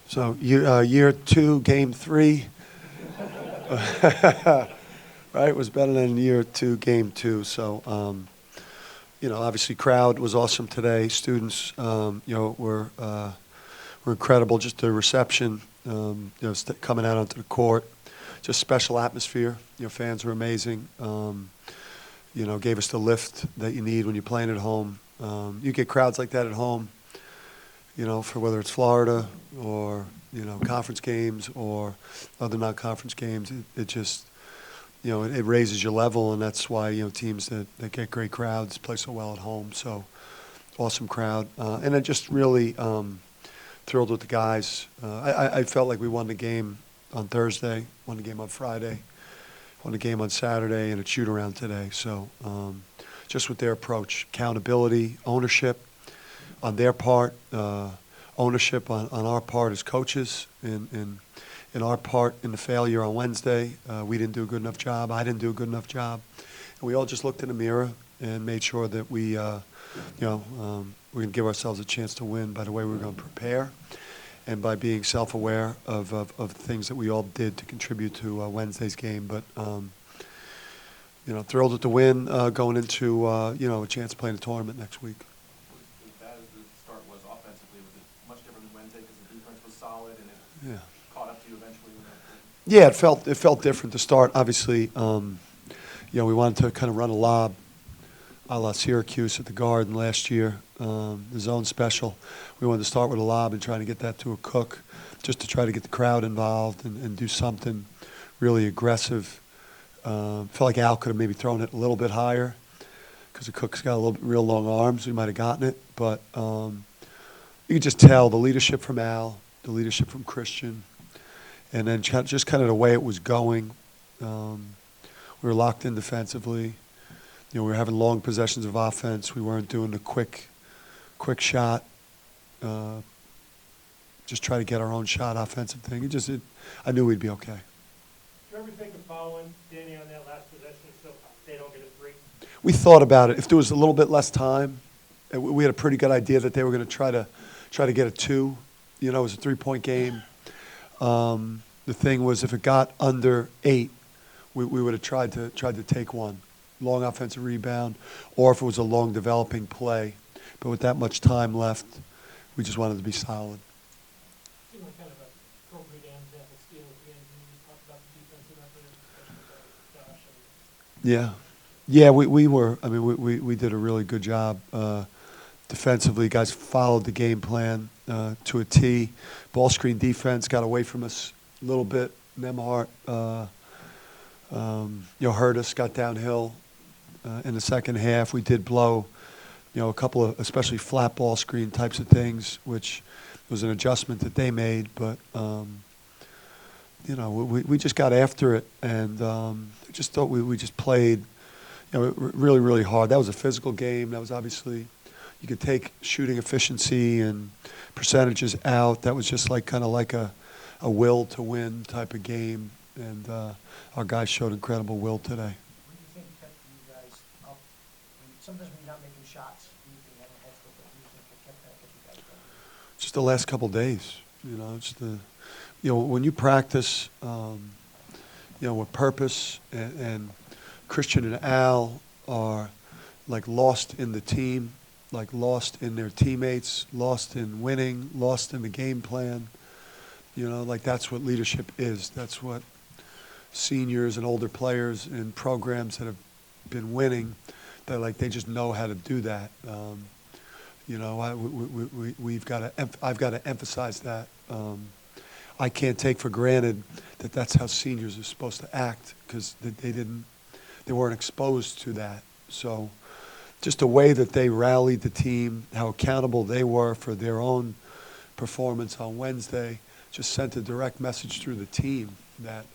So year two, game three, right, was better than year two, game two. So, obviously crowd was awesome today. Students, were incredible. Just the reception, coming out onto the court, just special atmosphere. Fans were amazing. Gave us the lift that you need when you're playing at home. You get crowds like that at home, for whether it's Florida or, conference games or other non-conference games. It just, it raises your level, and that's why, teams that get great crowds play so well at home. So awesome crowd. And I just really thrilled with the guys. I felt like we won the game on Thursday, won the game on Friday, won the game on Saturday, and a shoot-around today. So just with their approach, accountability, ownership on their part, ownership on our part as coaches, in our part in the failure on Wednesday. We didn't do a good enough job. I didn't do a good enough job. And we all just looked in the mirror and made sure that we, we're going to give ourselves a chance to win by the way we were going to prepare and by being self-aware of things that we all did to contribute to Wednesday's game. But, thrilled with the win going into, a chance to play in the tournament next week. As bad as the start was offensively, was it much different than Wednesday because the defense was solid and it caught up to you eventually? Yeah, it felt different to start. Obviously, we wanted to kind of run a lob a la Syracuse at the Garden last year, the zone special. We wanted to start with a lob and try to get that to a Cook just to try to get the crowd involved and do something really aggressive. Felt like Al could have maybe thrown it a little bit higher because the Cook's got real long arms. We might have gotten it, but you could just tell the leadership from Al, the leadership from Christian, and then just kind of the way it was going. We were locked in defensively. We were having long possessions of offense. We weren't doing the quick shot. Just try to get our own shot offensive thing. I knew we'd be okay. Did you ever think of following Danny on that last possession so they don't get a three? We thought about it. If there was a little bit less time, we had a pretty good idea that they were going to try to get a two. It was a 3-point game. The thing was, if it got under 8, we would have tried to take one. Long offensive rebound, or if it was a long developing play. But with that much time left, we just wanted to be solid. Seemed like kind of an appropriate example steal at the end when you talked about the defensive effort, especially Josh. Yeah, we were. I mean, we did a really good job defensively. Guys followed the game plan to a T. Ball screen defense got away from us a little bit. Nemhart, hurt us, got downhill. In the second half, we did blow, a couple of especially flat ball screen types of things, which was an adjustment that they made. But, we just got after it and just thought we just played, really, really hard. That was a physical game. That was obviously, you could take shooting efficiency and percentages out. That was just kind of like a will to win type of game. And our guys showed incredible will today. What do you think kept you guys up? Sometimes when you're not making shots, do you think having heads up, what do you think kept you guys going? Just the last couple of days, when you practice, with purpose, and Christian and Al are like lost in the team, like lost in their teammates, lost in winning, lost in the game plan. That's what leadership is. That's what seniors and older players in programs that have been winning, they just know how to do that. I've got to emphasize that. I can't take for granted that that's how seniors are supposed to act because they weren't exposed to that. So just the way that they rallied the team, how accountable they were for their own performance on Wednesday, just sent a direct message through the team that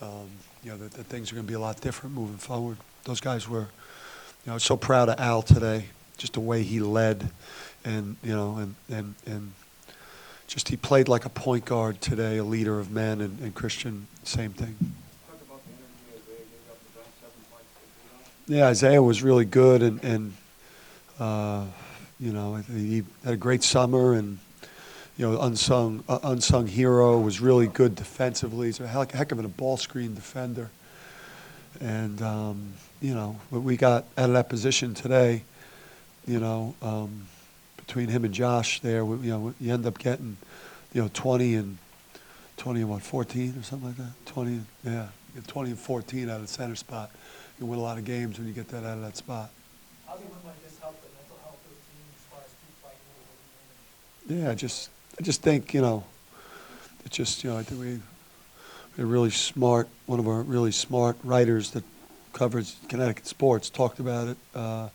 that things are going to be a lot different moving forward. Those guys were, so proud of Al today, just the way he led, and just he played like a point guard today, a leader of men, and Christian, same thing. Talk about the energy Isaiah gave up the bench 7 points. Yeah, Isaiah was really good, and he had a great summer, and unsung hero, was really good defensively. He's a heck of a ball screen defender. And, what we got out of that position today, between him and Josh there, you end up getting, 20 and 14 or something like that? 20, yeah, you get 20 and 14 out of the center spot. You win a lot of games when you get that out of that spot. How does a win like this help the mental health of the team as far as keep fighting over the win? Yeah, I just think, I think we a really smart, one of our really smart writers that covers Connecticut sports talked about it, on,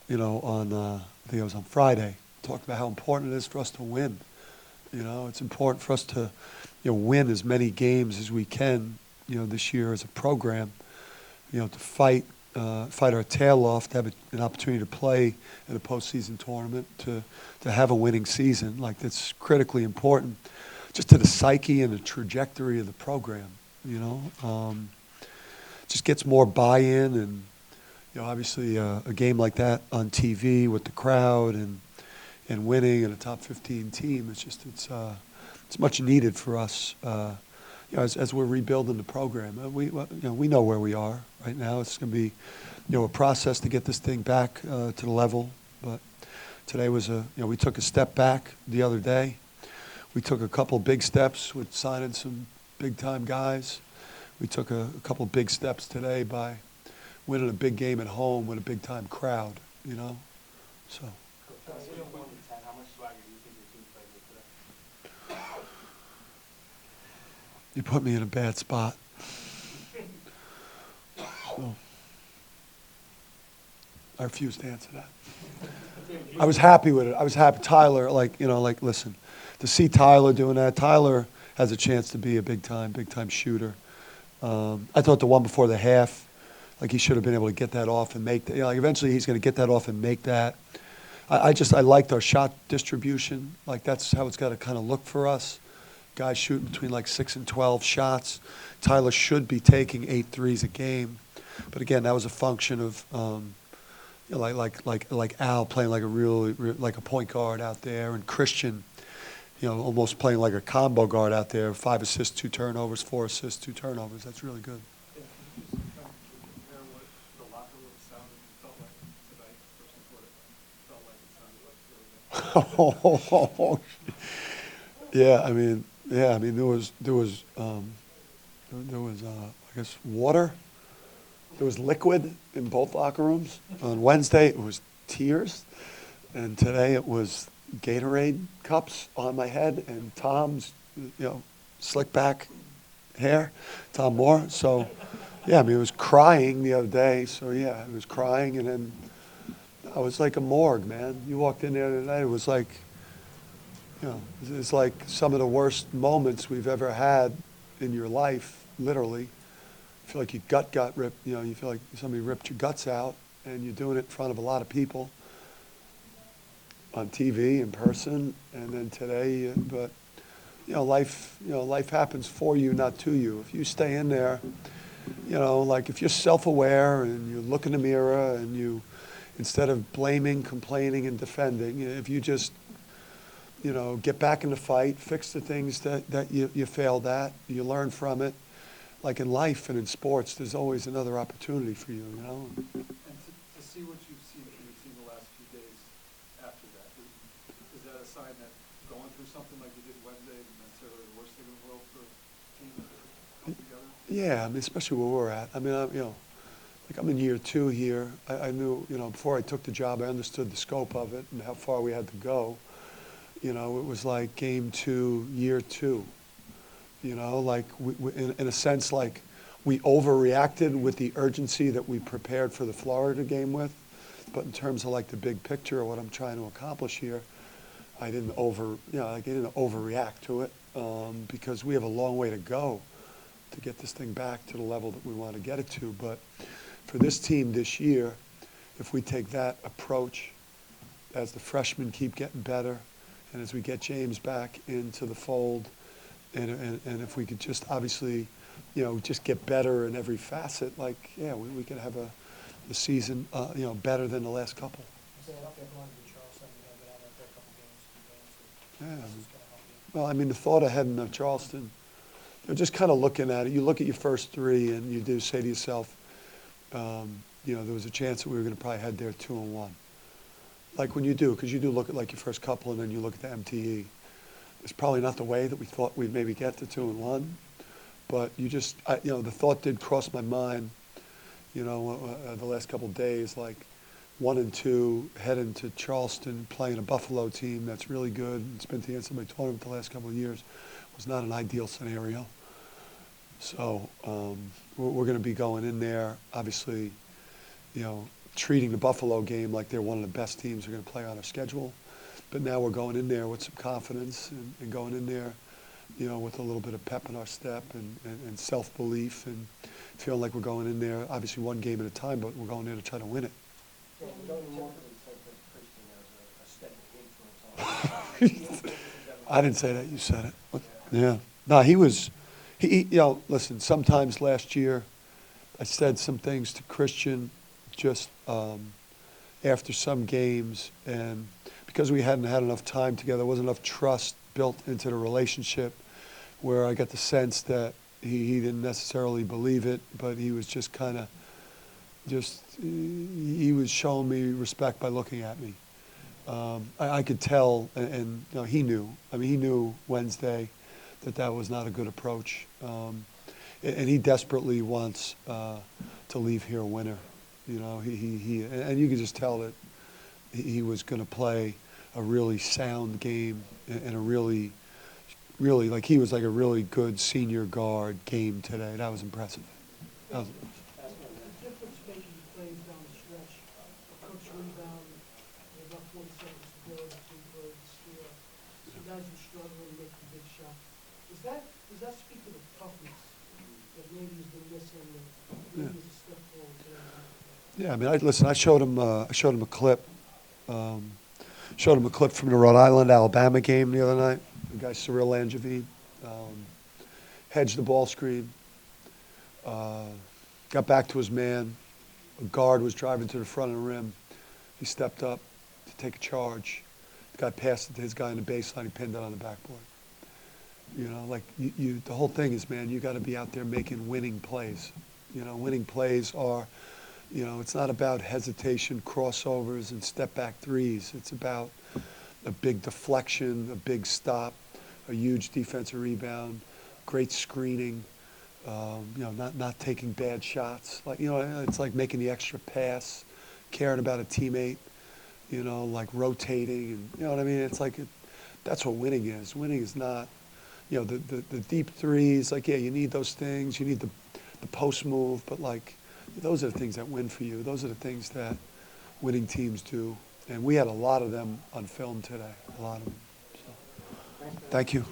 I think it was on Friday, talked about how important it is for us to win. It's important for us to, win as many games as we can, this year as a program, to fight our tail off, to have an opportunity to play in a postseason tournament, to have a winning season. Like, that's critically important just to the psyche and the trajectory of the program, just gets more buy-in and, obviously a game like that on TV with the crowd and winning and a top 15 team, it's much needed for us, as we're rebuilding the program. We know where we are right now. It's going to be, a process to get this thing back to the level. But today was we took a step back the other day. We took a couple big steps with signing some big-time guys. We took a couple big steps today by winning a big game at home with a big-time crowd, So. On a scale of 1 to 10, how much swagger do you think your team played with today? You put me in a bad spot. So, I refuse to answer that. I was happy with it. I was happy. Tyler, listen, to see Tyler doing that, Tyler has a chance to be a big-time shooter. I thought the one before the half, he should have been able to get that off and make that. Eventually he's going to get that off and make that. I liked our shot distribution. That's how it's got to kind of look for us. Guys shooting between 6 and 12 shots. Tyler should be taking 8 threes a game. But again, that was a function of, like Al playing like a point guard out there, and Christian, almost playing like a combo guard out there. 5 assists, 2 turnovers, 4 assists, 2 turnovers. That's really good. Yeah, can you just kind of compare what the locker room sounded felt like tonight versus what it felt like it sounded like the other day? There was I guess water. There was liquid in both locker rooms. On Wednesday it was tears, and today it was Gatorade cups on my head and Tom's, slick back hair, Tom Moore. So, it was crying the other day. So, it was crying, and then I was like a morgue, man. You walked in there tonight, it was like, it's like some of the worst moments we've ever had in your life, literally. You feel like your gut got ripped, you feel like somebody ripped your guts out, and you're doing it in front of a lot of people on TV, in person, and then today, but, life happens for you, not to you. If you stay in there, if you're self-aware and you look in the mirror and you, instead of blaming, complaining, and defending, if you just, get back in the fight, fix the things that you failed at, you learn from it. Like in life and in sports, there's always another opportunity for you, And to see what you've seen from your team the last few days after that, is that a sign that going through something like you did Wednesday isn't necessarily the worst thing in the world for a team to come together? Yeah, especially where we're at. I'm in year 2 here. I knew, before I took the job, I understood the scope of it and how far we had to go. It was like game 2, year 2. We, in a sense, we overreacted with the urgency that we prepared for the Florida game with. But in terms of the big picture of what I'm trying to accomplish here, I didn't overreact to it, because we have a long way to go to get this thing back to the level that we want to get it to. But for this team this year, if we take that approach, as the freshmen keep getting better, and as we get James back into the fold, and if we could just obviously, just get better in every facet, we could have a season, better than the last couple. I'm saying, up there going to Charleston, we're gonna get out there a couple games, 2 games. Yeah, This is gonna help. Well, I mean, the thought of heading to Charleston, just kind of looking at it, you look at your first three and you do say to yourself, there was a chance that we were going to probably head there 2-1. Like when you do, because you do look at like your first couple and then you look at the MTE. It's probably not the way that we thought we'd maybe get to 2-1, but the thought did cross my mind, the last couple of days, like 1 and 2, heading to Charleston, playing a Buffalo team that's really good. It's been to the NCAA tournament the last couple of years. Was not an ideal scenario. So we're going to be going in there, obviously, treating the Buffalo game like they're one of the best teams we're going to play on our schedule. But now we're going in there with some confidence and going in there, with a little bit of pep in our step and self-belief and feeling like we're going in there, obviously one game at a time, but we're going there to try to win it. Yeah, we don't typically think of Christian as a stepping influence on. I didn't say that, you said it. Yeah. No, listen, sometimes last year I said some things to Christian just after some games, and because we hadn't had enough time together, there wasn't enough trust built into the relationship, where I got the sense that he didn't necessarily believe it, but he was just kind of he was showing me respect by looking at me. I could tell, and he knew. I mean, he knew Wednesday that was not a good approach, and he desperately wants to leave here a winner. And you could just tell that he was going to play a really sound game and a really, like he was like a really good senior guard game today. That was impressive. The difference making plays down the stretch, a coach rebound, and about 40 seconds to go, and two steal. So guys are struggling to make the big shot. Does that speak to the toughness that maybe has been missing, that maybe is a step forward today? Yeah, I mean, I showed him a clip. Showed him a clip from the Rhode Island-Alabama game the other night. The guy, Cyril Langevin, hedged the ball screen, got back to his man. A guard was driving to the front of the rim. He stepped up to take a charge. The guy passed it to his guy in the baseline. He pinned it on the backboard. The whole thing is, man, you got to be out there making winning plays. Winning plays are, it's not about hesitation, crossovers, and step-back threes. It's about a big deflection, a big stop, a huge defensive rebound, great screening, not taking bad shots. It's like making the extra pass, caring about a teammate, like rotating. And, you know what I mean? It's like that's what winning is. Winning is not, the deep threes. Like, yeah, you need those things. You need the post move, but those are the things that win for you. Those are the things that winning teams do. And we had a lot of them on film today, a lot of them. So, thank you.